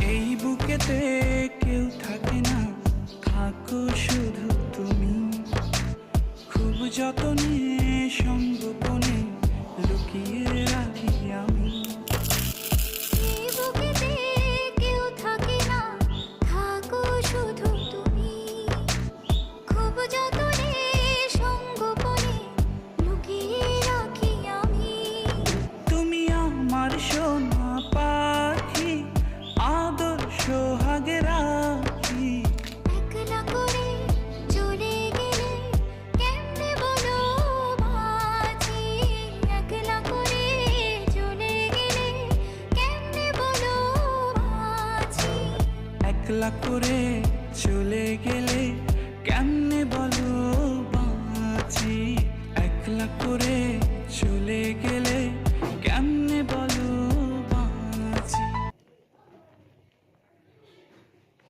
এই বুকেতে কেউ থাকে না, থাকো শুধু তুমি। খুব যতনে সংগোপনে লুকিয়ে রাখি আমি। এই বুকেতে কেউ থাকে না, থাকো শুধু তুমি। খুব যতনে সংগোপনে লুকিয়ে রাখি আমি। তুমি আমার সোনা পাখি, আদর সোহাগে রাখি। একলা করে চলে গেলে কেমনে বলো বাঁচি। একলা করে চলে গেলে কেমনে বলো বাঁচি। একলা করে চলে গেলে কেমনে বলো বাঁচি। একলা করে চলে গেলে